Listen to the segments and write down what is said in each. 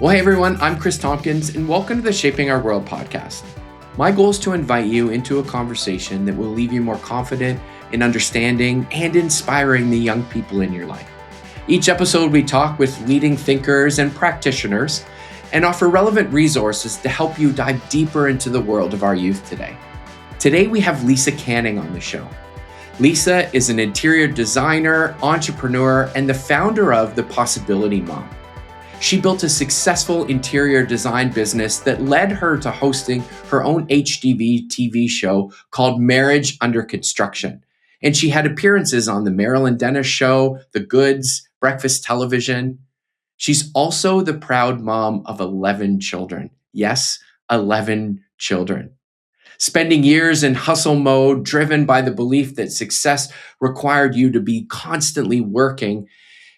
Well, hey everyone, I'm Chris Tompkins, and welcome to the Shaping Our World podcast. My goal is to invite you into a conversation that will leave you more confident in understanding and inspiring the young people in your life. Each episode, we talk with leading thinkers and practitioners and offer relevant resources to help you dive deeper into the world of our youth today. Today, we have Lisa Canning on the show. Lisa is an interior designer, entrepreneur, and the founder of The Possibility Mom. She built a successful interior design business that led her to hosting her own HGTV TV show called Marriage Under Construction. And she had appearances on The Marilyn Dennis Show, The Goods, Breakfast Television. She's also the proud mom of 11 children. Yes, 11 children. Spending years in hustle mode, driven by the belief that success required you to be constantly working,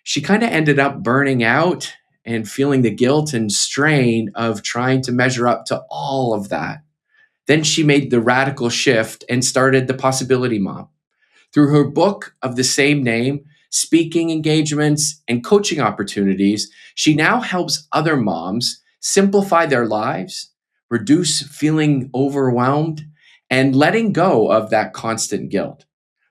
she kind of ended up burning out and feeling the guilt and strain of trying to measure up to all of that. Then she made the radical shift and started The Possibility Mom. Through her book of the same name, speaking engagements, and coaching opportunities, she now helps other moms simplify their lives, reduce feeling overwhelmed, and letting go of that constant guilt.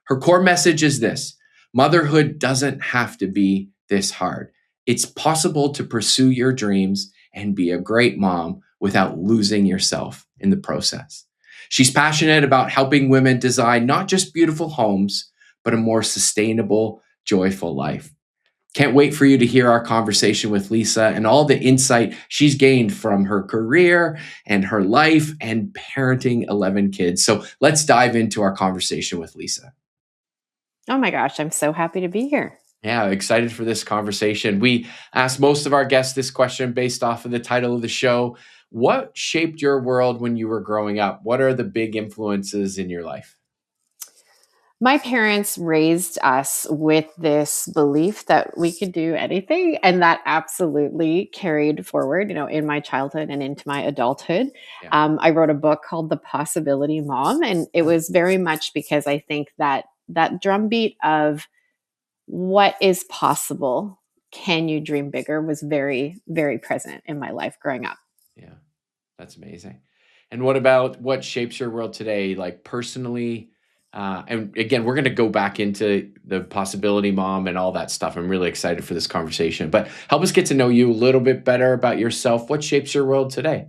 Her core message is this: motherhood doesn't have to be this hard. It's possible to pursue your dreams and be a great mom without losing yourself in the process. She's passionate about helping women design not just beautiful homes, but a more sustainable, joyful life. Can't wait for you to hear our conversation with Lisa and all the insight she's gained from her career and her life and parenting 11 kids. So let's dive into our conversation with Lisa. Oh my gosh, I'm so happy to be here. Yeah, excited for this conversation. We asked most of our guests this question based off of the title of the show. What shaped your world when you were growing up? What are the big influences in your life? My parents raised us with this belief that we could do anything, and that absolutely carried forward, in my childhood and into my adulthood. Yeah. I wrote a book called The Possibility Mom, and it was very much because I think that drumbeat of what is possible, can you dream bigger, was very, very present in my life growing up. Yeah, that's amazing. And what shapes your world today, like personally? And again, we're going to go back into the Possibility Mom and all that stuff. I'm really excited for this conversation, but help us get to know you a little bit better about yourself. What shapes your world today?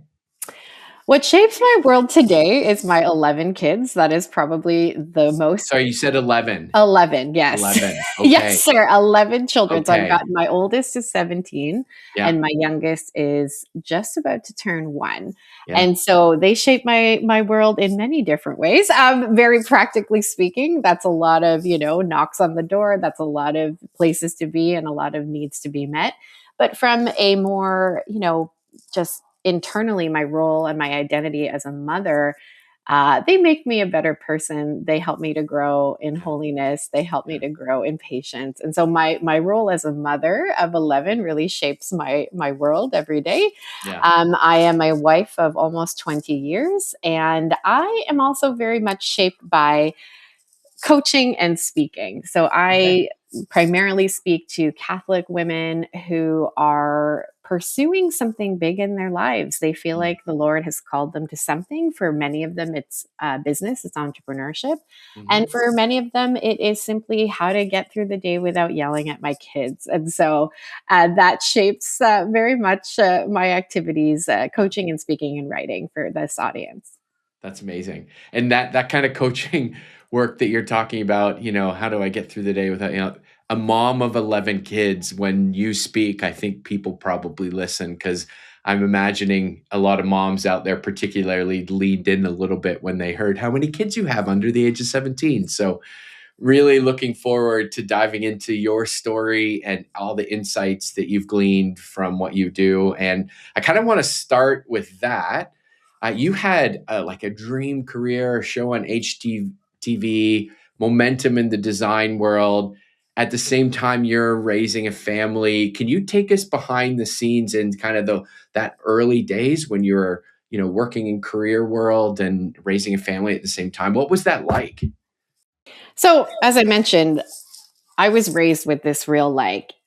What shapes my world today is my 11 kids. That is probably the most. Sorry, you said 11. 11, yes. 11. Okay. Yes, sir. 11 children. So Okay. I've got my oldest is 17 Yeah. and my youngest is just about to turn 1. Yeah. And so they shape my world in many different ways. Very practically speaking, that's a lot of, knocks on the door. That's a lot of places to be and a lot of needs to be met. But from a more, just internally, my role and my identity as a mother, they make me a better person. They help me to grow in holiness. They help me to grow in patience. And so my role as a mother of 11 really shapes my world every day. Yeah. I am a wife of almost 20 years, and I am also very much shaped by coaching and speaking. So I primarily speak to Catholic women who are pursuing something big in their lives. They feel like the Lord has called them to something. For many of them, it's business, it's entrepreneurship. And for many of them, it is simply how to get through the day without yelling at my kids. And so that shapes very much my activities, coaching and speaking and writing for this audience. That's amazing. And that kind of coaching work that you're talking about, how do I get through the day without, a mom of 11 kids, when you speak, I think people probably listen, because I'm imagining a lot of moms out there particularly leaned in a little bit when they heard how many kids you have under the age of 17. So really looking forward to diving into your story and all the insights that you've gleaned from what you do. And I kind of want to start with that. You had like a dream career, show on HGTV, momentum in the design world. At the same time, you're raising a family. Can you take us behind the scenes in kind of that early days when you were, working in career world and raising a family at the same time? What was that like? So, as I mentioned, I was raised with this real,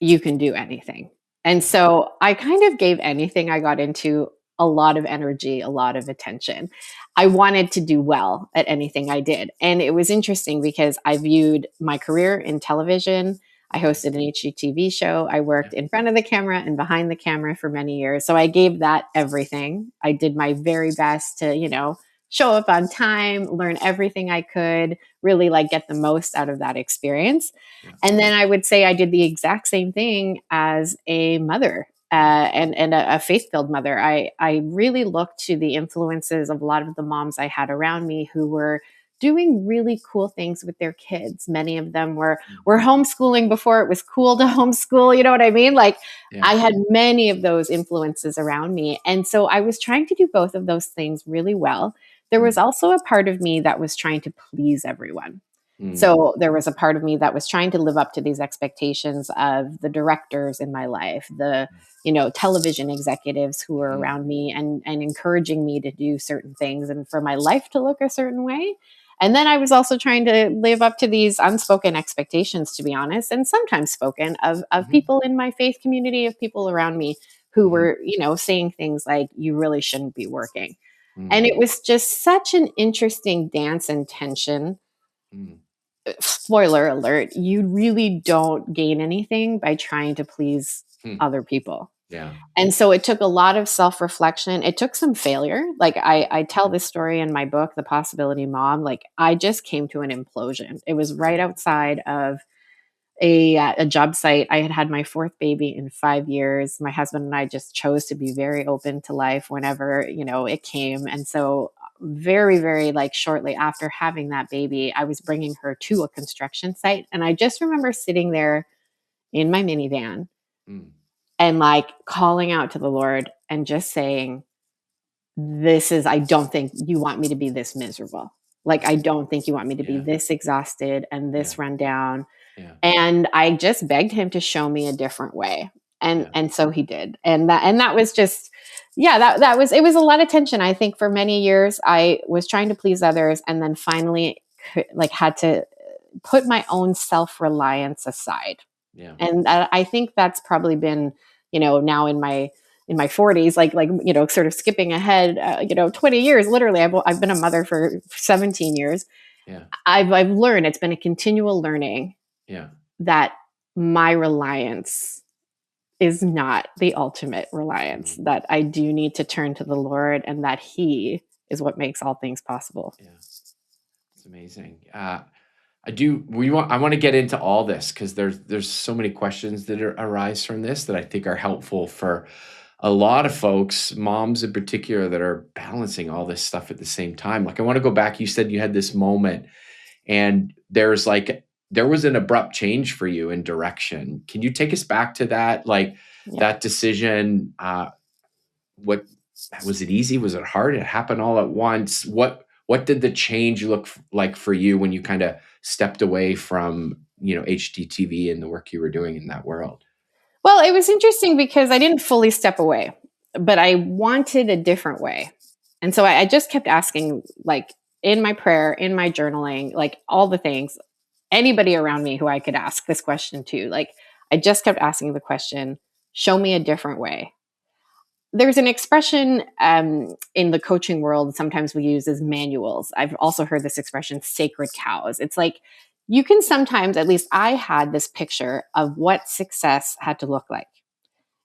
you can do anything. And so I kind of gave anything I got into a lot of energy, a lot of attention. I wanted to do well at anything I did. And it was interesting because I viewed my career in television. I hosted an HGTV show. I Yeah. worked in front of the camera and behind the camera for many years. So I gave that everything. I did my very best to, show up on time, learn everything I could, really like get the most out of that experience. Yeah. And then I would say I did the exact same thing as a mother, and a faith-filled mother. I really looked to the influences of a lot of the moms I had around me who were doing really cool things with their kids. Many of them were homeschooling before it was cool to homeschool. You know what I mean? Like Yeah. I had many of those influences around me. And so I was trying to do both of those things really well. There was also a part of me that was trying to please everyone. So there was a part of me that was trying to live up to these expectations of the directors in my life, the television executives who were around me and encouraging me to do certain things and for my life to look a certain way. And then I was also trying to live up to these unspoken expectations, to be honest, and sometimes spoken of people in my faith community, of people around me who were, saying things like, you really shouldn't be working. And it was just such an interesting dance and tension. Spoiler alert, you really don't gain anything by trying to please other people. Yeah. And so it took a lot of self-reflection. It took some failure. Like I tell this story in my book, The Possibility Mom. Like I just came to an implosion. It was right outside of a job site. I had had my fourth baby in 5 years. My husband and I just chose to be very open to life whenever, it came. And so very, very like shortly after having that baby, I was bringing her to a construction site. And I just remember sitting there in my minivan and like calling out to the Lord and just saying, I don't think you want me to be this miserable. Like, I don't think you want me to be this exhausted and this run down. Yeah. And I just begged him to show me a different way. And so he did. And that was just, it was a lot of tension. I think for many years I was trying to please others and then finally like had to put my own self-reliance aside. Yeah. And I think that's probably been, now in my 40s, like, sort of skipping ahead, 20 years, literally, I've been a mother for 17 years. Yeah. I've learned, it's been a continual learning that my reliance is not the ultimate reliance, that I do need to turn to the Lord and that He is what makes all things possible. Yeah. It's amazing. I want to get into all this because there's so many questions that arise from this that I think are helpful for a lot of folks, moms in particular, that are balancing all this stuff at the same time. Like I want to go back. You said you had this moment and there was an abrupt change for you in direction. Can you take us back to that? Like that decision, what was it easy? Was it hard? It happened all at once. What did the change look like for you when you kind of stepped away from, HGTV and the work you were doing in that world? Well, it was interesting because I didn't fully step away, but I wanted a different way. And so I just kept asking, like in my prayer, in my journaling, like all the things, anybody around me who I could ask this question to, like I just kept asking the question, show me a different way. There's an expression in the coaching world sometimes we use as manuals. I've also heard this expression, sacred cows. It's like you can sometimes, at least I had this picture of what success had to look like.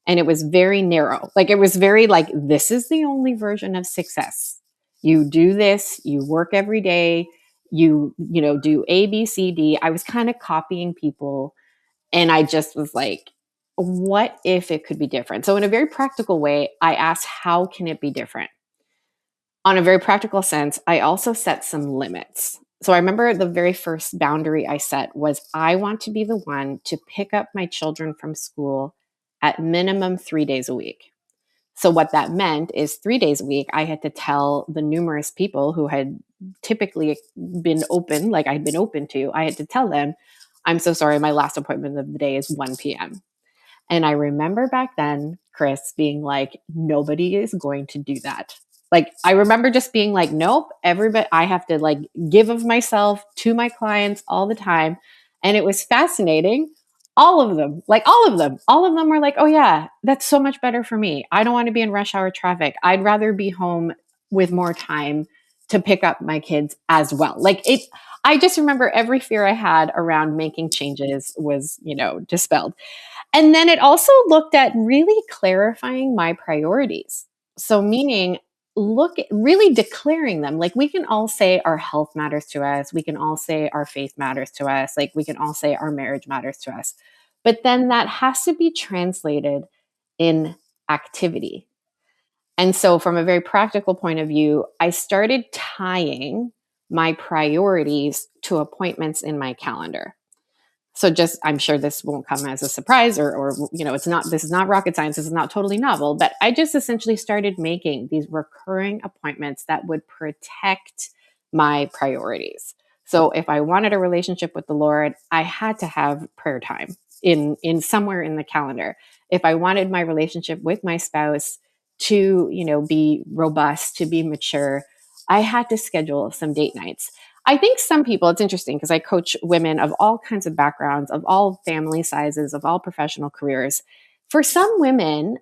And it was very narrow. Like it was very like, this is the only version of success. You do this, you work every day, you do A, B, C, D. I was kind of copying people. And I just was like, what if it could be different? So in a very practical way, I asked, how can it be different? On a very practical sense, I also set some limits. So I remember the very first boundary I set was I want to be the one to pick up my children from school at minimum 3 days a week. So what that meant is 3 days a week, I had to tell the numerous people who had typically been open, like I'd been open to, I had to tell them, I'm so sorry, my last appointment of the day is 1 p.m. And I remember back then, Chris being like, nobody is going to do that. Like, I remember just being like, nope, everybody, I have to like give of myself to my clients all the time. And it was fascinating. All of them, like all of them were like, oh yeah, that's so much better for me. I don't want to be in rush hour traffic. I'd rather be home with more time to pick up my kids as well. I just remember every fear I had around making changes was, dispelled. And then it also looked at really clarifying my priorities. So, meaning, really declaring them. Like, we can all say our health matters to us. We can all say our faith matters to us. Like, we can all say our marriage matters to us. But then that has to be translated in activity. And so, from a very practical point of view, I started tying my priorities to appointments in my calendar. So just, I'm sure this won't come as a surprise or this is not rocket science. This is not totally novel, but I just essentially started making these recurring appointments that would protect my priorities. So if I wanted a relationship with the Lord, I had to have prayer time in somewhere in the calendar. If I wanted my relationship with my spouse to, be robust, to be mature, I had to schedule some date nights. I think some people, it's interesting because I coach women of all kinds of backgrounds, of all family sizes, of all professional careers. For some women,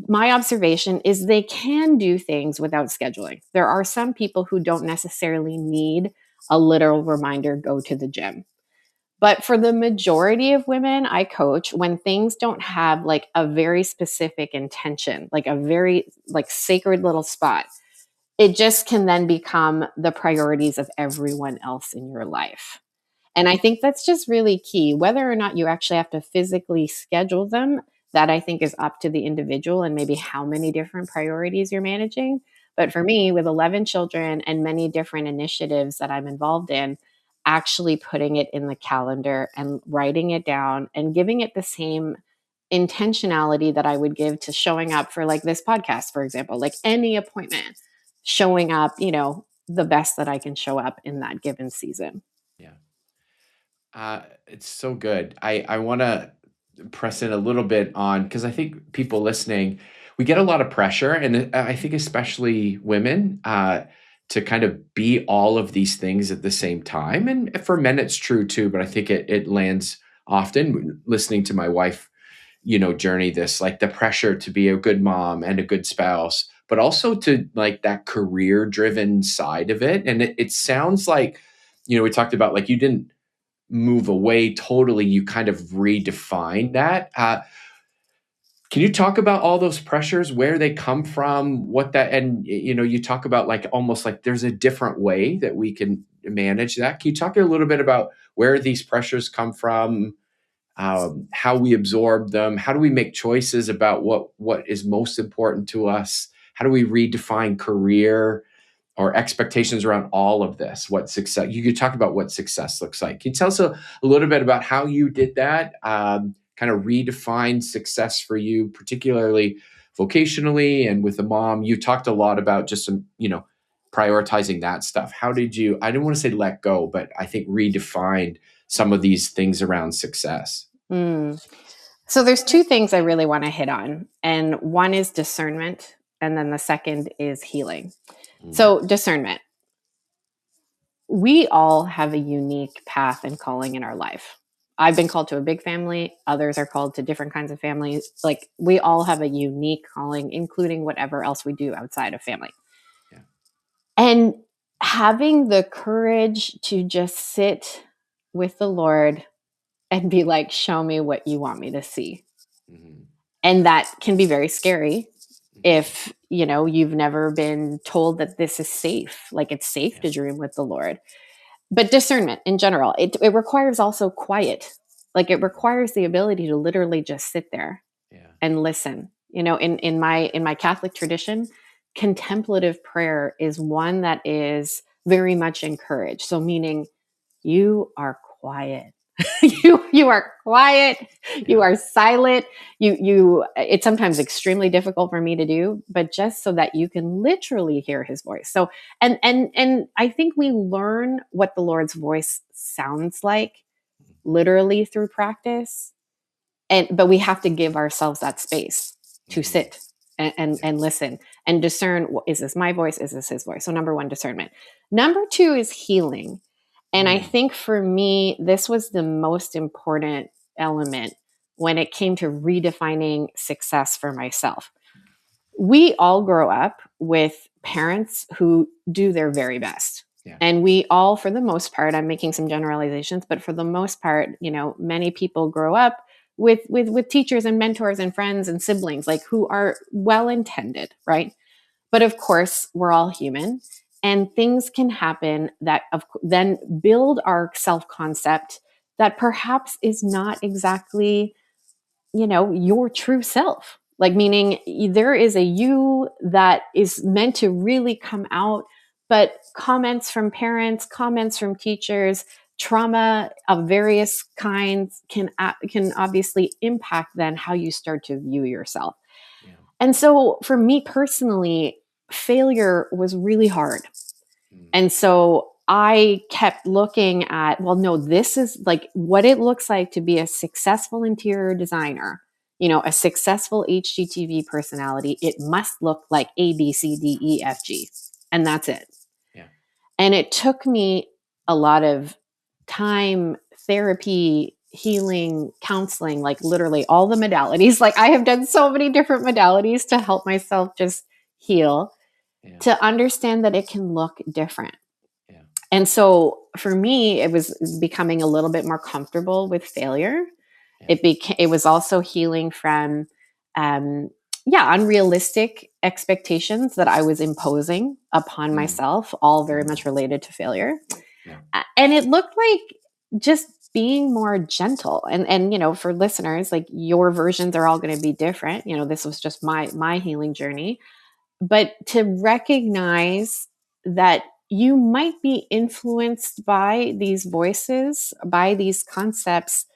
my observation is they can do things without scheduling. There are some people who don't necessarily need a literal reminder, go to the gym. But for the majority of women I coach, when things don't have like a very specific intention, like a very like sacred little spot, it just can then become the priorities of everyone else in your life. And I think that's just really key. Whether or not you actually have to physically schedule them, that I think is up to the individual and maybe how many different priorities you're managing. But for me, with 11 children and many different initiatives that I'm involved in, actually putting it in the calendar and writing it down and giving it the same intentionality that I would give to showing up for like this podcast, for example, like any appointment, showing up, the best that I can show up in that given season. Yeah. It's so good. I want to press in a little bit on because I think people listening, we get a lot of pressure, and I think especially women, to kind of be all of these things at the same time. And for men, it's true too, but I think it lands often. Listening to my wife, journey this, like the pressure to be a good mom and a good spouse, but also to like that career driven side of it. And it sounds like, we talked about like you didn't move away totally, you kind of redefine that. Can you talk about all those pressures, where they come from, what that, and you talk about like almost like there's a different way that we can manage that. Can you talk a little bit about where these pressures come from, how we absorb them, how do we make choices about what is most important to us, how do we redefine career or expectations around all of this? What success, you could talk about what success looks like. Can you tell us a little bit about how you did that, kind of redefine success for you, particularly vocationally and with a mom? You talked a lot about just some, prioritizing that stuff. How did you, I didn't want to say let go, but I think redefined some of these things around success? Mm. So there's two things I really want to hit on. And one is discernment. And then the second is healing. Mm, So discernment. We all have a unique path and calling in our life. I've been called to a big family. Others are called to different kinds of families. Like, we all have a unique calling, including whatever else we do outside of family. yeah. And having the courage to just sit with the Lord and be like, show me what you want me to see. Mm-hmm. And that can be very scary Mm-hmm. if, you've never been told that this is safe, like it's safe Yeah. to dream with the Lord. But discernment in general, it requires also quiet. Like, it requires the ability to literally just sit there Yeah. and listen. In my Catholic tradition, contemplative prayer is one that is very much encouraged. So meaning, you are quiet. you are quiet. You Yeah. are silent. You it's sometimes extremely difficult for me to do, but just so that you can literally hear his voice. So and I think we learn what the Lord's voice sounds like literally through practice. But we have to give ourselves that space to Mm-hmm. sit and listen and discern, is this my voice, is this his voice? So number one, discernment. Number two is healing. And I Mm. think for me, this was the most important element when it came to redefining success for myself. We all grow up with parents who do their very best. Yeah. And we all, for the most part, I'm making some generalizations, but for the most part, many people grow up with teachers and mentors and friends and siblings, like, who are well intended, right? But of course, we're all human, and things can happen that then build our self concept that perhaps is not exactly, your true self. Like, meaning there is a you that is meant to really come out, but comments from parents, comments from teachers, trauma of various kinds can obviously impact then how you start to view yourself. Yeah. And so for me personally, failure was really hard. And so I kept looking at, well, no, this is like what it looks like to be a successful interior designer, a successful HGTV personality. It must look like A, B, C, D, E, F, G. And that's it. Yeah. And it took me a lot of time, therapy, healing, counseling, like literally all the modalities. Like, I have done so many different modalities to help myself just heal, to understand that it can look different. Yeah. And so for me, it was becoming a little bit more comfortable with failure. Yeah. It was also healing from, unrealistic expectations that I was imposing upon myself, all very much related to failure. Yeah. And it looked like just being more gentle. And for listeners, like, your versions are all going to be different. This was just my healing journey. But to recognize that you might be influenced by these voices, by these concepts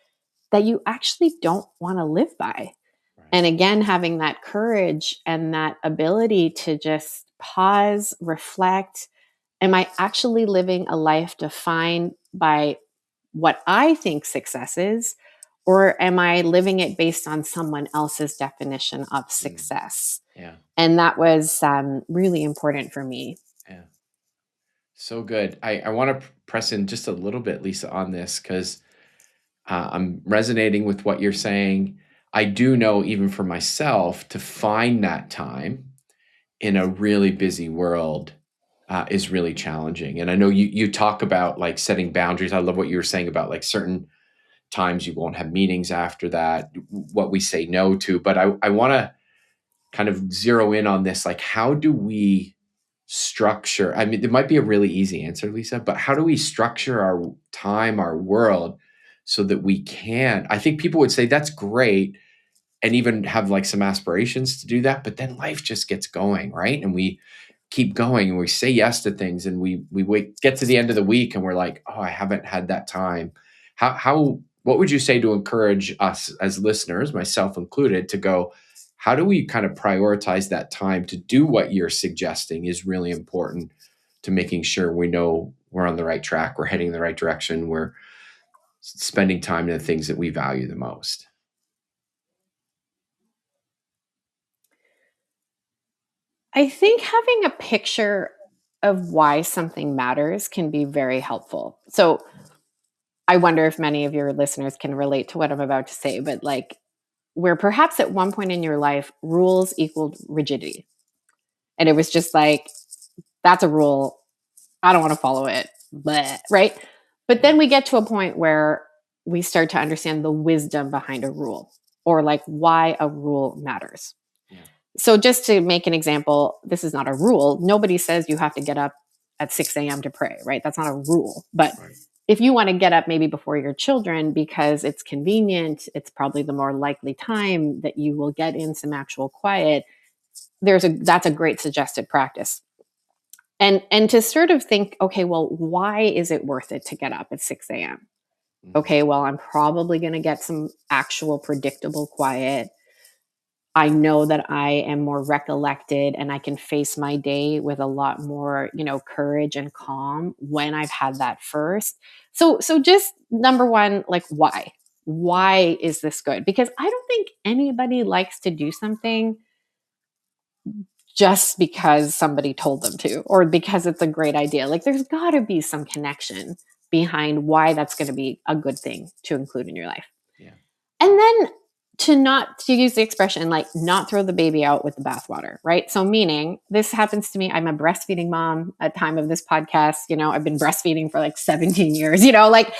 that you actually don't want to live by. Right. And again, having that courage and that ability to just pause, reflect. Am I actually living a life defined by what I think success is? Or am I living it based on someone else's definition of success? Yeah. And that was really important for me. Yeah. So good. I want to press in just a little bit, Lisa, on this, because I'm resonating with what you're saying. I do know, even for myself, to find that time in a really busy world is really challenging. And I know you talk about, like, setting boundaries. I love what you were saying about, like, certain times you won't have meetings after that, what we say no to. But I want to kind of zero in on this. Like, how do we structure? I mean, there might be a really easy answer, Lisa, but how do we structure our time, our world, so that we can? I think people would say that's great, and even have, like, some aspirations to do that, but then life just gets going, right? And we keep going, and we say yes to things, and we get to the end of the week, and we're like, oh, I haven't had that time. What would you say to encourage us as listeners, myself included, to go, how do we kind of prioritize that time to do what you're suggesting is really important to making sure we know we're on the right track, we're heading in the right direction, we're spending time in the things that we value the most? I think having a picture of why something matters can be very helpful. So I wonder if many of your listeners can relate to what I'm about to say, but, like, where perhaps at one point in your life, rules equaled rigidity. And it was just like, that's a rule. I don't want to follow it. Bleh, right? But then we get to a point where we start to understand the wisdom behind a rule, or, like, why a rule matters. Yeah. So just to make an example, this is not a rule. Nobody says you have to get up at 6 a.m. to pray, right? That's not a rule. But right. If you want to get up maybe before your children because it's convenient, it's probably the more likely time that you will get in some actual quiet. That's a great suggested practice. And to sort of think, okay, well, why is it worth it to get up at 6 a.m.? Okay, well, I'm probably going to get some actual predictable quiet. I know that I am more recollected, and I can face my day with a lot more, courage and calm when I've had that first. So just number one, like, why? Why is this good? Because I don't think anybody likes to do something just because somebody told them to, or because it's a great idea. Like, there's got to be some connection behind why that's going to be a good thing to include in your life. Yeah. then to use the expression, like, not throw the baby out with the bathwater, right? So meaning, this happens to me. I'm a breastfeeding mom at time of this podcast. I've been breastfeeding for like 17 years, like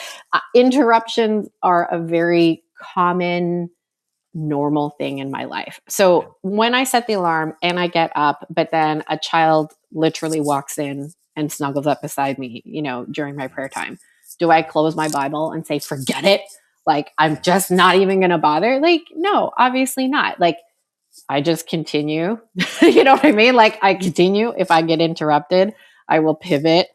interruptions are a very common, normal thing in my life. So when I set the alarm and I get up, but then a child literally walks in and snuggles up beside me, during my prayer time, do I close my Bible and say, forget it? Like, I'm just not even going to bother? Like, no, obviously not. Like, I just continue. You know what I mean? Like, I continue. If I get interrupted, I will pivot,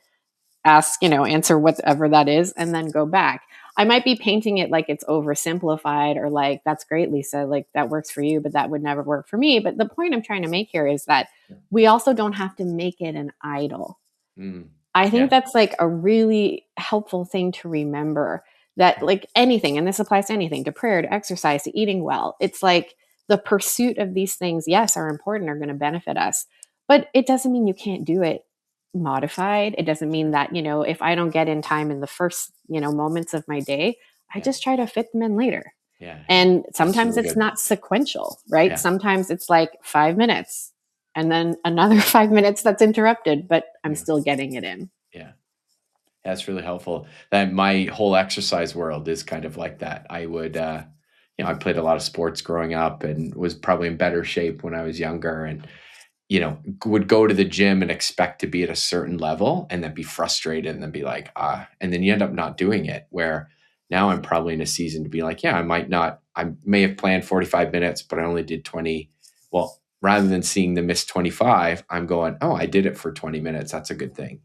ask, answer whatever that is, and then go back. I might be painting it like it's oversimplified, or like, that's great, Lisa, like that works for you, but that would never work for me. But the point I'm trying to make here is that we also don't have to make it an idol. I think that's like a really helpful thing to remember, that like anything, and this applies to anything, to prayer, to exercise, to eating well. It's like the pursuit of these things, yes, are important, are going to benefit us, but it doesn't mean you can't do it modified. It doesn't mean that, if I don't get in time in the first, moments of my day, I just try to fit them in later. And sometimes it's not sequential, right? Sometimes it's like 5 minutes and then another 5 minutes that's interrupted, but I'm still getting it in. Yeah. That's really helpful. That my whole exercise world is kind of like that. I would, I played a lot of sports growing up and was probably in better shape when I was younger, and, would go to the gym and expect to be at a certain level and then be frustrated and then be like, and then you end up not doing it. Where now I'm probably in a season to be like, I may have planned 45 minutes, but I only did 20. Well, rather than seeing the missed 25, I'm going, oh, I did it for 20 minutes. That's a good thing,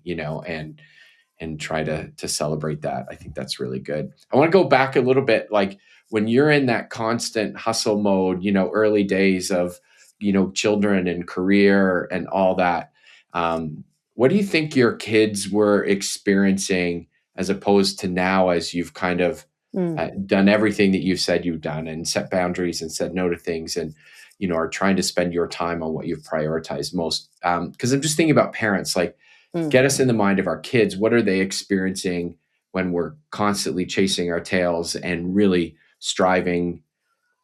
and try to celebrate that. I think that's really good. I want to go back a little bit. Like, when you're in that constant hustle mode, early days of, children and career and all that, what do you think your kids were experiencing as opposed to now, as you've kind of done everything that you've said you've done and set boundaries and said no to things, and, are trying to spend your time on what you've prioritized most? Because I'm just thinking about parents, like, get us in the mind of our kids. What are they experiencing when we're constantly chasing our tails and really striving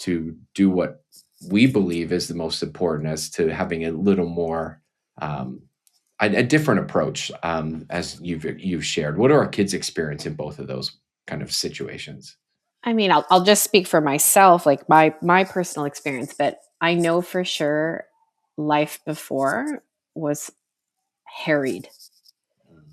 to do what we believe is the most important, as to having a little more, a different approach, as you've shared? What are our kids experiencing in both of those kind of situations? I mean, I'll just speak for myself, like my personal experience, but I know for sure life before was harried.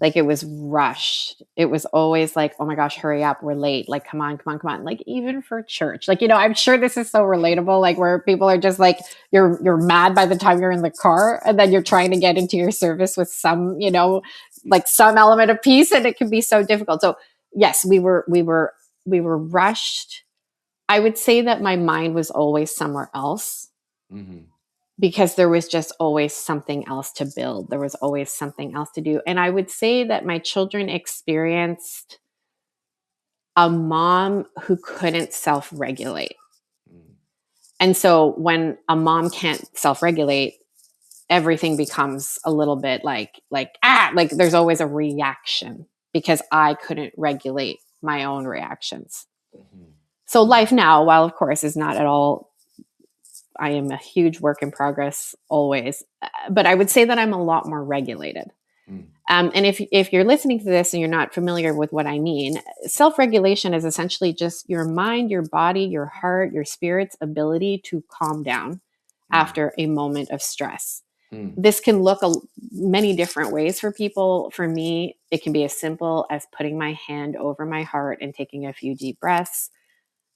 Like, it was rushed. It was always like, oh my gosh, hurry up, we're late. Like, come on, come on, come on. Like, even for church, like, I'm sure this is so relatable, like, where people are just like, you're mad by the time you're in the car, and then you're trying to get into your service with some, like some element of peace, and it can be so difficult. So yes, we were rushed. I would say that my mind was always somewhere else. Because there was just always something else to build. There was always something else to do. And I would say that my children experienced a mom who couldn't self-regulate. And so when a mom can't self-regulate, everything becomes a little bit like there's always a reaction, because I couldn't regulate my own reactions. So life now, while of course is not at all, I am a huge work in progress always, but I would say that I'm a lot more regulated. And if you're listening to this and you're not familiar with what I mean, self-regulation is essentially just your mind, your body, your heart, your spirit's ability to calm down after a moment of stress. This can look many different ways for people. For me, it can be as simple as putting my hand over my heart and taking a few deep breaths.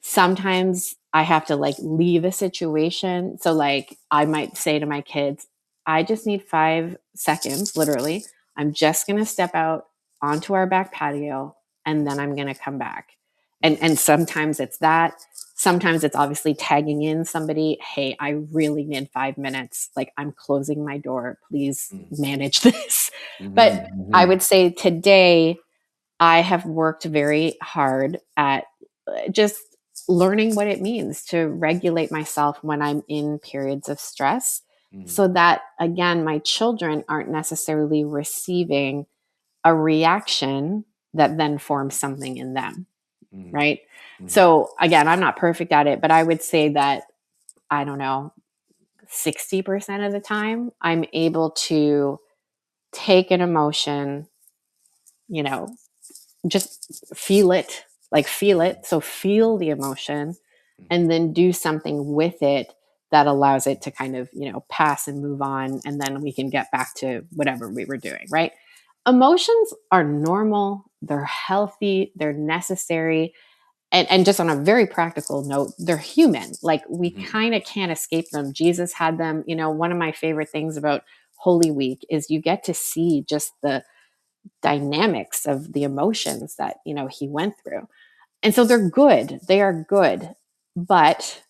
Sometimes I have to like leave a situation. So like I might say to my kids, I just need 5 seconds, literally. I'm just going to step out onto our back patio, and then I'm going to come back. And sometimes it's that. Sometimes it's obviously tagging in somebody. Hey, I really need 5 minutes. Like, I'm closing my door. Please manage this. But I would say today I have worked very hard at just learning what it means to regulate myself when I'm in periods of stress, so that, again, my children aren't necessarily receiving a reaction that then forms something in them. Mm, right? mhm, So again, I'm not perfect at it, but I would say that, I don't know, 60% of the time I'm able to take an emotion, you know, just feel it, like feel mhm, it. So feel the emotion mhm, and then do something with it that allows it to kind of, pass and move on. And then we can get back to whatever we were doing, right? Emotions are normal, they're healthy, they're necessary. And just on a very practical note, they're human. Like we mhm, kind of can't escape them. Jesus had them. One of my favorite things about Holy Week is you get to see just the dynamics of the emotions that he went through, and so they're good, they are good, but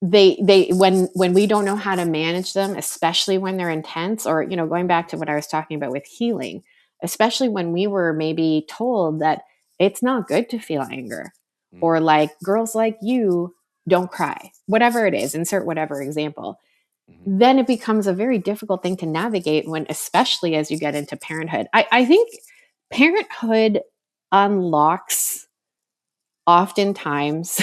they when we don't know how to manage them, especially when they're intense, or going back to what I was talking about with healing, especially when we were maybe told that it's not good to feel anger, or mhm, like girls like you don't cry, whatever it is, insert whatever example, mhm. then it becomes a very difficult thing to navigate when, especially as you get into parenthood. I think parenthood unlocks oftentimes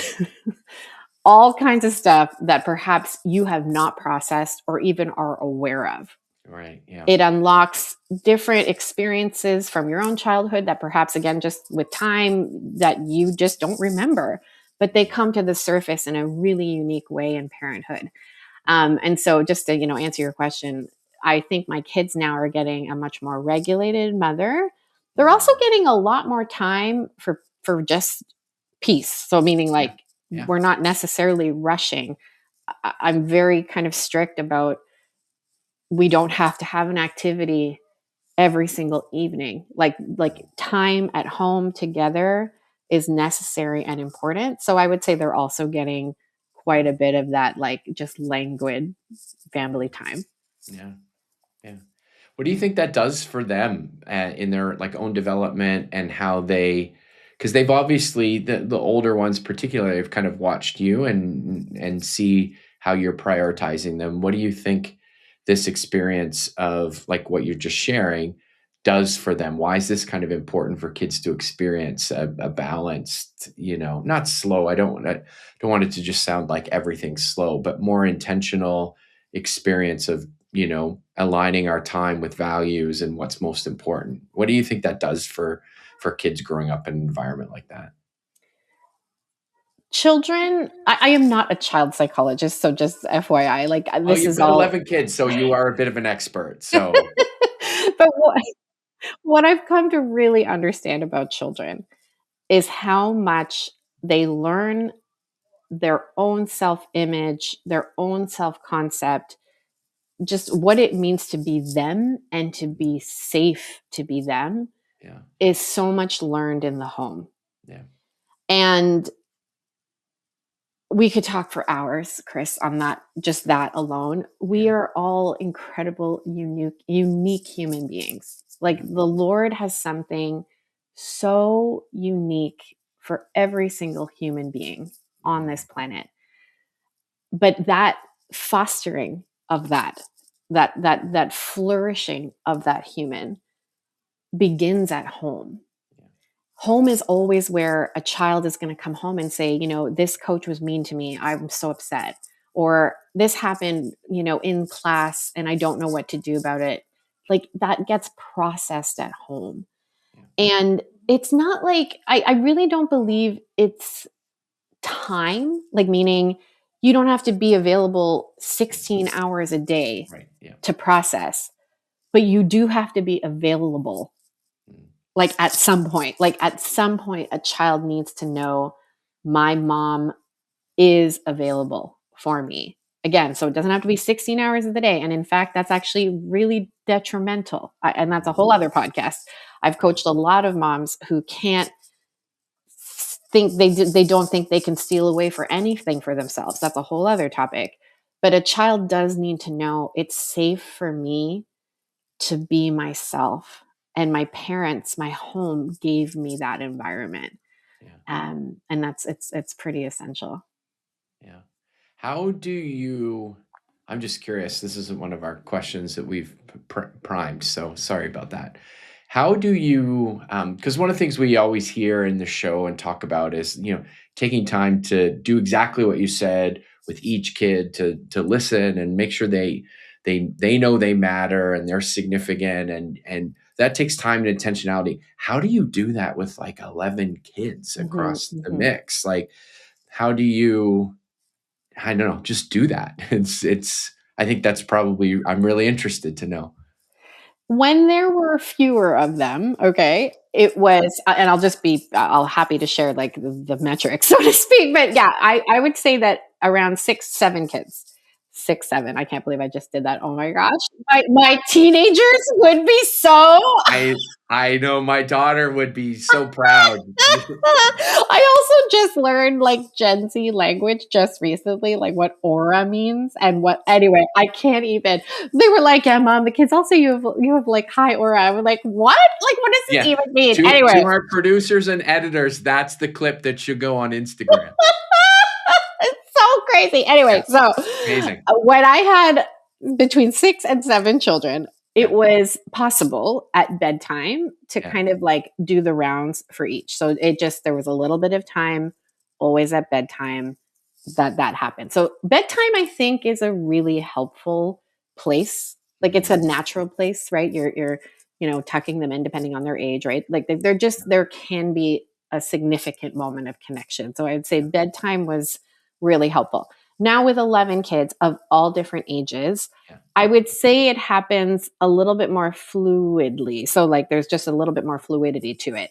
all kinds of stuff that perhaps you have not processed or even are aware of. Right. Yeah. It unlocks different experiences from your own childhood that perhaps, again, just with time, that you just don't remember, but they Mhm, come to the surface in a really unique way in parenthood. mhm, And so, just to answer your question, I think my kids now are getting a much more regulated mother. They're also mhm. getting a lot more time for just peace. So meaning Yeah. like Yeah. we're not necessarily rushing. I'm very kind of strict about, we don't have to have an activity every single evening. Like Mhm. time at home together is necessary and important. So I would say they're also getting quite a bit of that, like just languid family Mhm. time. Yeah. Yeah. What do you think that does for them in their like own development and how they, because they've obviously the older ones particularly have kind of watched you and see how you're prioritizing them. What do you think this experience of like what you're just sharing does for them? Why is this kind of important for kids to experience a balanced, not slow. I don't want it to just sound like everything's slow, but more intentional experience of aligning our time with values and what's most important. What do you think that does for kids growing up in an environment like that? Children, I am not a child psychologist, so just FYI, like Oh, this you've is got all. 11 kids, so you are a bit of an expert. So, But what I've come to really understand about children is how much they learn their own self image, their own self concept, just what it means to be them and to be safe to be them yeah, is so much learned in the home. yeah, And we could talk for hours, Chris, on that, just that alone. We yeah, are all incredible, unique human beings. Like yeah, the Lord has something so unique for every single human being on mhm, this planet. But that fostering of that flourishing of that human begins at home. yeah, Home is always where a child is going to come home and say, this coach was mean to me, I'm so upset, or this happened, in class and I don't know what to do about it. Like that gets processed at home. yeah, And it's not like, I really don't believe it's time, like meaning you don't have to be available yeah, 16 hours a day right, yeah, to process, but you do have to be available. mm, Like at some point a child needs to know my mom is available for me. Again, so it doesn't have to be 16 hours of the day. And in fact, that's actually really detrimental. And that's a mhm, whole other podcast. I've yeah, coached a lot of moms who can't think they don't think they can steal away for anything for themselves. That's a whole other topic. But a child does need to know it's safe for me to be myself. And my parents, my home gave me that environment. yeah, And it's pretty essential. yeah. How do you? I'm just curious. This isn't one of our questions that we've primed, so sorry about that. How do you, because one of the things we always hear in the show and talk about is, taking time to do exactly what you said with each kid to listen and make sure they know they matter and they're significant and that takes time and intentionality. How do you do that with like 11 kids Mhm, across the mhm. mix? Like, how do you, I don't know, just do that? I think that's probably, I'm really interested to know. When there were fewer of them, okay, it was and I'll just be I'll happy to share, like, the metrics, so to speak, but yeah, I would say that around 6, 7 kids. 6, 7, I can't believe I just did that, oh my gosh. My teenagers would be so I I know my daughter would be so proud. I also just learned like Gen Z language just recently, like what aura means and what. Anyway, I can't even. They were like, "Yeah, mom, the kids also you have like high aura." I was like, "What? Like, what does this Yeah. even mean?" To Anyway, our producers and editors, that's the clip that should go on Instagram. it's so crazy. Anyway, Yeah, so amazing. when I had between 6 and 7 children, it Yeah, was possible at bedtime to yeah, kind of like do the rounds for each. So it just, there was a little bit of time always at bedtime that happened. So bedtime, I think, is a really helpful place. Like it's a mhm, natural place, right? You're tucking them in depending on their age, right? Like they're just, there can be a significant moment of connection. So I would say yeah, bedtime was really helpful. Now with 11 kids of all different ages, yeah, I would say it happens a little bit more fluidly. So like there's just a little bit more fluidity to it.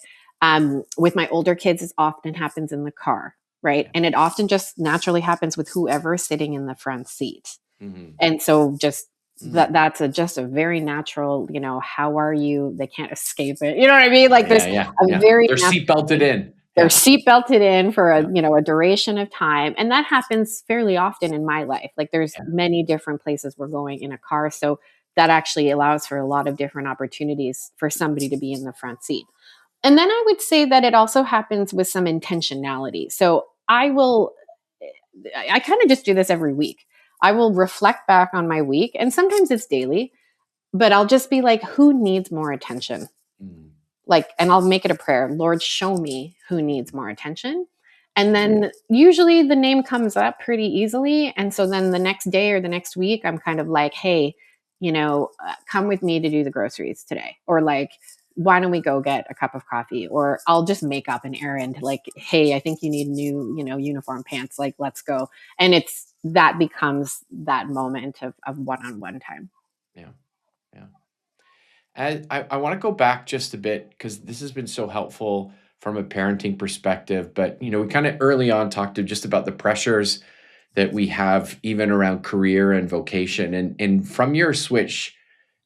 With my older kids, it often happens in the car, right? yeah, And it often just naturally happens with whoever is sitting in the front seat. mhm, And so just mm, that's just a very natural, how are you? They can't escape it. You know what I mean? yeah, Like there's yeah, yeah, a yeah. very They're natural seat belted thing. in. They're Yeah, seat belted in for yeah, a duration of time. And that happens fairly often in my life. Like there's yeah, many different places we're going in a car. So that actually allows for a lot of different opportunities for somebody to be in the front seat. And then I would say that it also happens with some intentionality. So I kind of just do this every week. I will reflect back on my week, and sometimes it's daily, but I'll just be like, who needs more attention? mm, Like, and I'll make it a prayer, Lord, show me who needs mhm, more attention. And then usually the name comes up pretty easily. And so then the next day or the next week, I'm kind of like, hey, come with me to do the groceries today. Or like, why don't we go get a cup of coffee? Or I'll just make up an errand like, hey, I think you need new, uniform pants. Like, let's go. And that becomes that moment of one-on-one time. yeah, yeah. And I want to go back just a bit because this has been so helpful from a parenting perspective. But we kind of early on talked to just about the pressures that we have even around career and vocation. And from your switch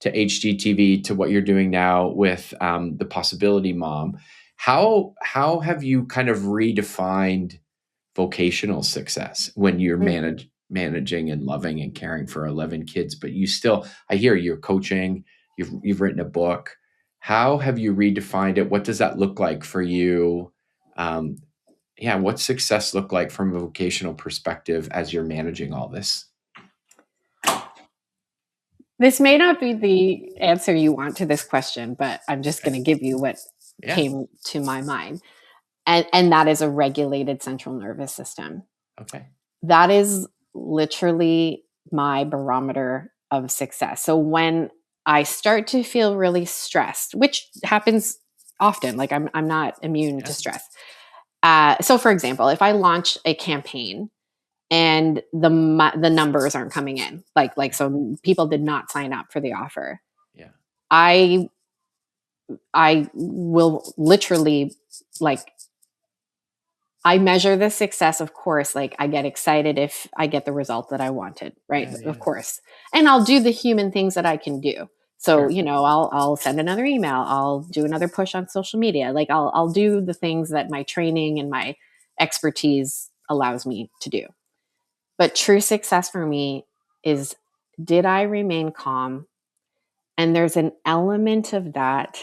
to HGTV to what you're doing now with the Possibility Mom, how have you kind of redefined vocational success when you're managing and loving and caring for 11 kids, but you still, I hear you're coaching, you've written a book. How have you redefined it? What does that look like for you? Um, yeah, what's success look like from a vocational perspective as you're managing all this? This may not be the answer you want to this question, but I'm just Okay. going to give you what Yeah. came to my mind. And that is a regulated central nervous system. Okay. That is literally my barometer of success. So when I start to feel really stressed, which happens often, like I'm not immune to Yeah. stress. So for example, if I launch a campaign and the numbers aren't coming in, like Yeah. so people did not sign up for the offer, Yeah. I I will literally, like, I measure the success, of course. Like, I get excited if I get the result that I wanted, right? Yeah. Of Yeah. course. And I'll do the human things that I can do. So, Sure. I'll send another email, I'll do another push on social media. Like I'll do the things that my training and my expertise allows me to do. But true success for me is, did I remain calm? And there's an element of that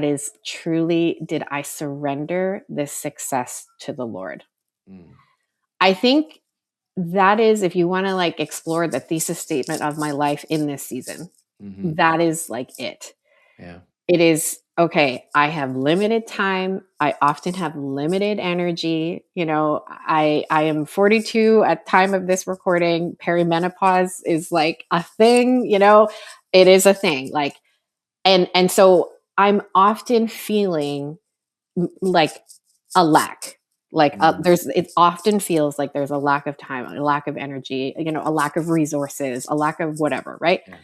is truly, did I surrender this success to the Lord? Mm. I think that is, if you want to like explore the thesis statement of my life in this season, Hmm. that is like it. Yeah. It is, okay, I have limited time. I often have limited energy. I am 42 at time of this recording. Perimenopause is like a thing, it is a thing. Like, and so I'm often feeling like a lack. Like Mm, it often feels like there's a lack of time, a lack of energy, a lack of resources, a lack of whatever, right? yeah.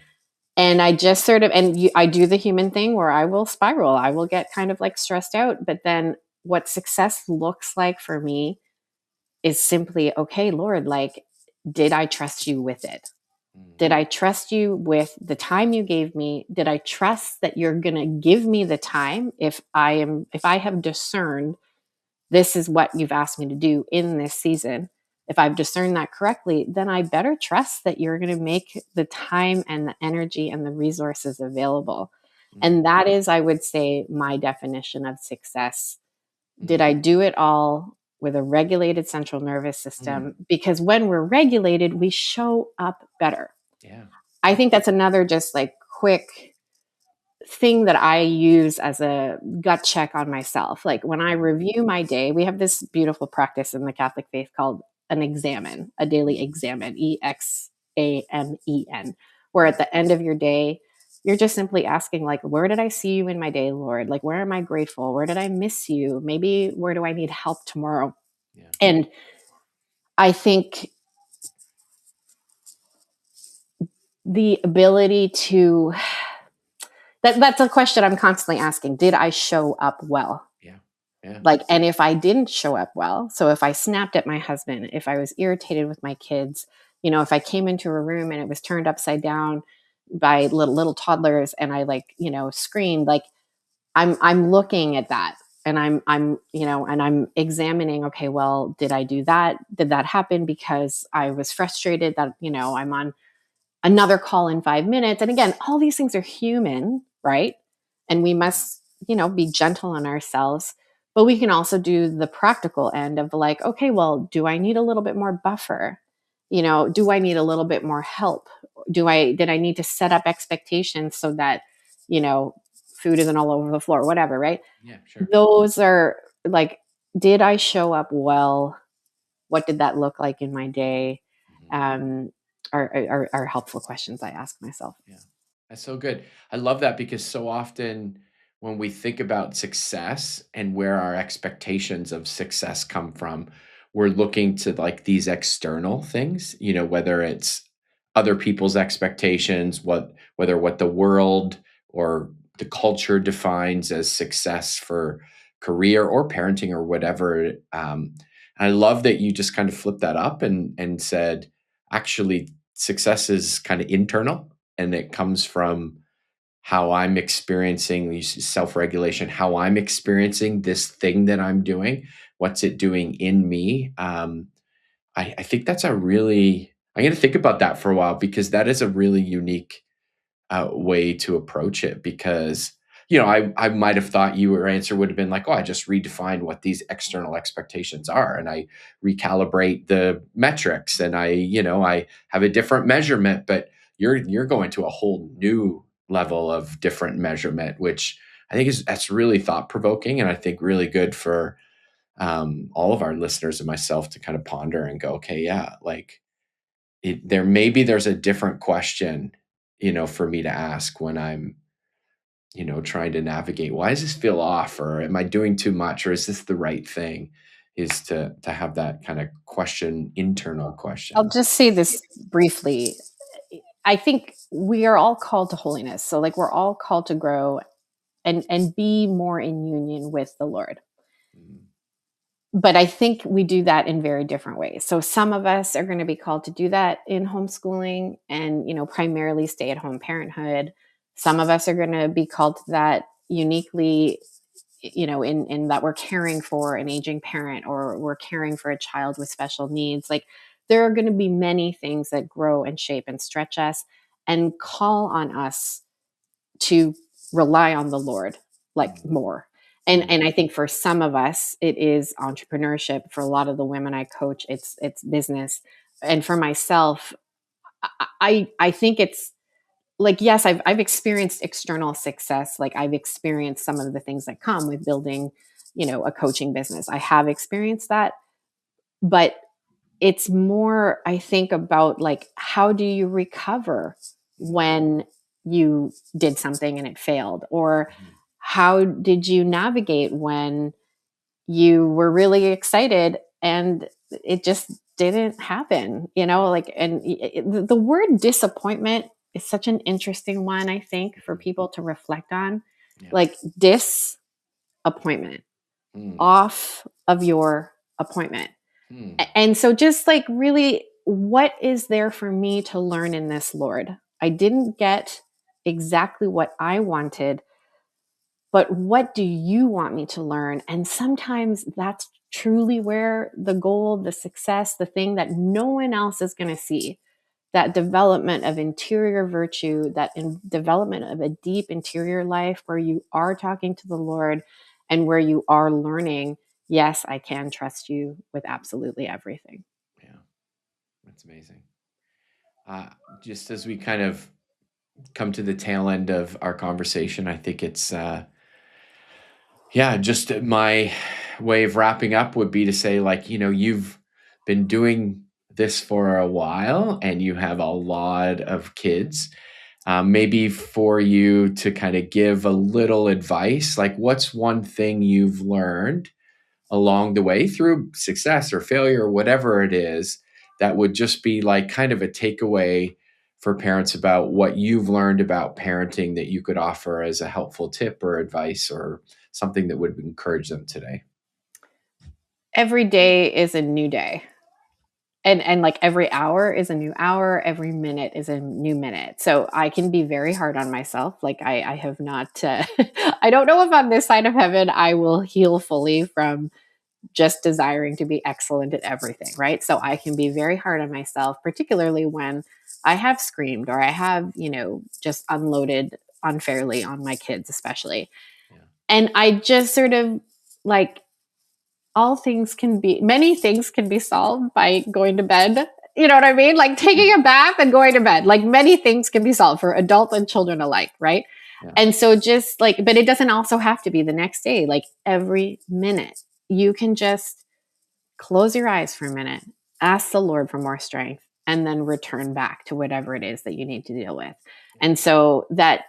And I just sort of, I do the human thing where I will spiral. I will get kind of like stressed out. But then what success looks like for me is simply, okay, Lord, like, did I trust you with it? Mm, Did I trust you with the time you gave me? Did I trust that you're going to give me the time if I have discerned this is what you've asked me to do in this season? If I've discerned that correctly, then I better trust that you're going to make the time and the energy and the resources available. And mm, that is, I would say, my definition of success. Did mm, I do it all with a regulated central nervous mm. system? Because when we're regulated, we show up better. Yeah. I Yeah. think that's another just like quick thing that I use as a gut check on myself. Like when I Mhm, review my day, we have this beautiful practice in the Catholic faith called an examen, a daily mm, examen, EXAMEN, where mm. at the end of your day, you're just simply asking, like, where did I see you in my day, Lord? Like, where am I grateful? Where did I miss you? Maybe where do I need help tomorrow? Yeah. And I think the ability to that's a question I'm constantly asking. Did I show up well? Yeah. Yeah. Like, and if I didn't show up well, so if I snapped at my husband, if I was irritated with my kids, if I came into a room and it was turned upside down by little toddlers and I like, screamed, like I'm looking at that and I'm examining, okay, well, did I do that? Did that happen because I was frustrated that, I'm on another call in 5 minutes? And again, all these things are human, right? And we Mhm. must, be gentle on ourselves. But we can also do the practical end of like, okay, well, do I need a little bit more buffer? Do I need a little bit more help? Did I need to set up expectations so that, you know, food isn't all over the floor, whatever, right? Yeah. Sure. Those are like, did I show up well? What did that look like in my day? Mhm. Um, are helpful questions I ask myself. Yeah. That's so good. I love that because so often when we think about success and where our expectations of success come from, we're looking to like these external things, whether it's other people's expectations, whether what the world or the culture defines as success for career or parenting or whatever. I love that you just kind of flipped that up and said, actually, success is kind of internal and it comes from how I'm experiencing self regulation, how I'm experiencing this thing that I'm doing, what's it doing in me. I think that's I'm going to think about that for a while because that is a really unique way to approach it because I might have thought your answer would have been like, oh, I just redefine what these external expectations are and I recalibrate the metrics and I have a different measurement. But you're going to a whole new level of different measurement, which I think that's really thought provoking and I think really good for all of our listeners and myself to kind of ponder and go, okay, yeah, like there's a different question, for me to ask when I'm, trying to navigate, why does this feel off? Or am I doing too much? Or is this the right thing? Is to have that kind of question, internal I'll question. just say this briefly. I think we are all called to holiness. So like we're all called to grow and be more in union with the Lord. Mm, But I think we do that in very different ways. So some of us are going to be called to do that in homeschooling and, primarily stay at home parenthood. Some of us are going to be called to that uniquely, in that we're caring for an aging parent or we're caring for a child with special needs. Like there are going to be many things that grow and shape and stretch us and call on us to rely on the Lord like mm, more. And mm, and I think for some of us it is entrepreneurship. For a lot of the women I coach, it's business. And for myself, I think it's like, yes, I've experienced external success. Like, I've experienced some of the things that come with building, a coaching business. I have experienced that, but it's more, I think, about like, how do you recover Mhm. when you did something and it failed? Or Mhm. how did you navigate when you were really excited and it just didn't happen, Yeah. like, and the word disappointment is such an interesting one, I think, for Mhm. people to reflect on. Yeah. Like, disappointment, Mm. off of your appointment. Mm. And so, just like, really, what is there for me to learn in this, Lord? I didn't get exactly what I wanted, but what do you want me to learn? And sometimes that's truly where the goal, the success, the thing that no one else is going to see, that development of interior virtue, development of a deep interior life where you are talking to the Lord and where you are learning, yes, I can trust you with absolutely everything. Yeah. That's amazing. Uh, just as we kind of come to the tail end of our conversation, I think it's yeah, just my way of wrapping up would be to say, like, you've been doing this for a while and you have a lot of kids. Maybe for you to kind of give a little advice, like, what's one thing you've learned along the way through success or failure or whatever it is that would just be like kind of a takeaway for parents about what you've learned about parenting that you could offer as a helpful tip or advice or something that would encourage them today? Every day is a new day. And like, every hour is a new hour, every minute is a new minute. So I can be very hard on myself. Like, I have not, I don't know if on this side of heaven I will heal fully from just desiring to be excellent at everything, right? So I can be very hard on myself, particularly when I have screamed or I have, just unloaded unfairly on my kids, especially. Yeah. And I just sort of, like, many things can be solved by going to bed. You know what I mean? Like, Yeah. taking a bath and going to bed. Like, many things can be solved for adults and children alike, right? Yeah. And so, just like, but it doesn't also have to be the next day. Like, every minute, you can just close your eyes for a minute, ask the Lord for more strength, and then return back to whatever it is that you need to deal with. Yeah. And so that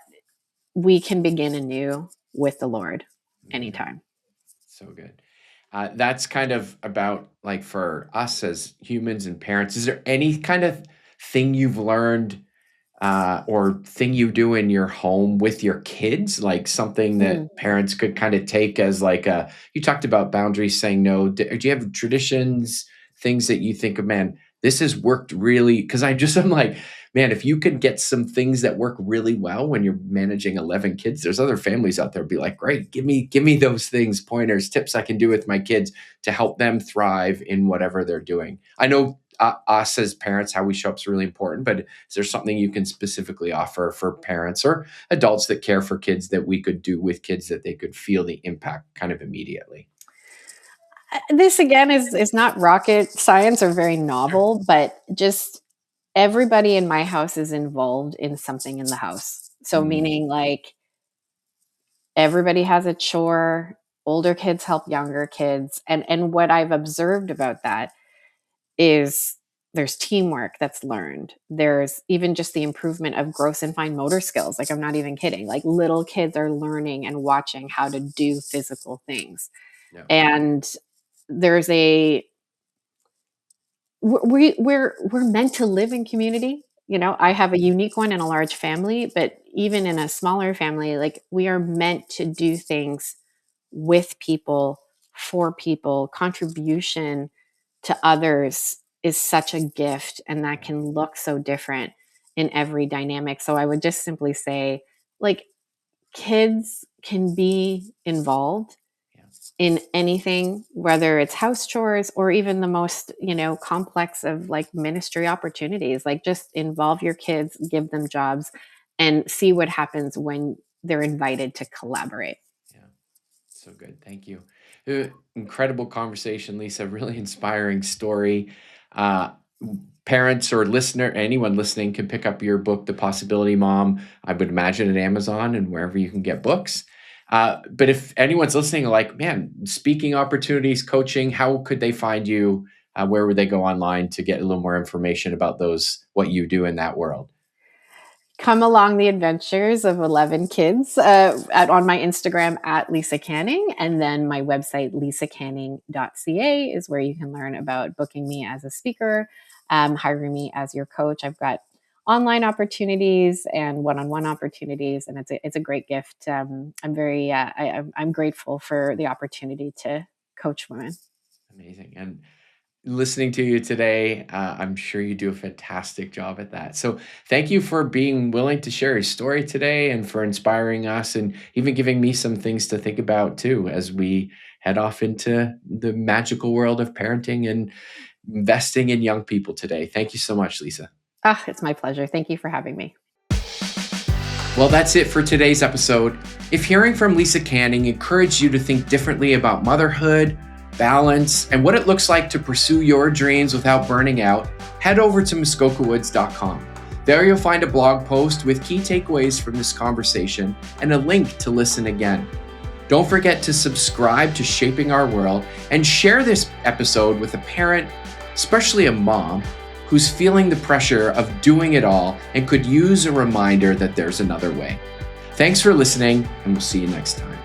we can begin anew with the Lord Mm. anytime. So good. That's kind of about like for us as humans and parents. Is there any kind of thing you've learned or thing you do in your home with your kids, like something Mm. that parents could kind of take as like a, you talked about boundaries, saying no. Do you have traditions, things that you think of, man, this has worked really? Because I'm like, man, if you can get some things that work really well when you're managing 11 kids, there's other families out there be like, great, give me those things, pointers, tips I can do with my kids to help them thrive in whatever they're doing. I know us as parents, how we show up is really important, but is there something you can specifically offer for parents or adults that care for kids that we could do with kids that they could feel the impact kind of immediately? This again is not rocket science or very Sure. novel, but just everybody in my house is involved in something in the house. So, Mm. meaning, like, everybody has a chore, older kids help younger kids. And what I've observed about that is there's teamwork that's learned. There's even just the improvement of gross and fine motor skills. Like, I'm not even kidding. Like, little kids are learning and watching how to do physical things. Yeah. And there's a we're meant to live in community. I have a unique one in a large family, but even in a smaller family, like, we are meant to do things with people, for people. Contribution to others is such a gift, and that Yeah. can look so different in every dynamic. So I would just simply say, like, kids can be involved Yeah. in anything, whether it's house chores or even the most, complex of, like, ministry opportunities. Like, just involve your kids, give them jobs, and see what happens when they're invited to collaborate. Yeah. So good. Thank you. Incredible conversation, Lisa. Really inspiring story. parents or anyone listening can pick up your book, The Possibility Mom, I would imagine at Amazon and wherever you can get books. But if anyone's listening, like, man, speaking opportunities, coaching, how could they find you? Where would they go online to get a little more information about what you do in that world? Come along the adventures of 11 kids on my Instagram at Lisa Canning. And then my website, lisacanning.ca, is where you can learn about booking me as a speaker, hiring me as your coach. I've got online opportunities and one-on-one opportunities, and it's a great gift. I'm grateful for the opportunity to coach women. Amazing. And listening to you today, I'm sure you do a fantastic job at that. So thank you for being willing to share your story today and for inspiring us and even giving me some things to think about too as we head off into the magical world of parenting and investing in young people today. Thank you so much, Lisa. It's my pleasure. Thank you for having me. Well, that's it for today's episode. If hearing from Lisa Canning encouraged you to think differently about motherhood, balance, and what it looks like to pursue your dreams without burning out, head over to muskokawoods.com. There you'll find a blog post with key takeaways from this conversation and a link to listen again. Don't forget to subscribe to Shaping Our World and share this episode with a parent, especially a mom, who's feeling the pressure of doing it all and could use a reminder that there's another way. Thanks for listening, and we'll see you next time.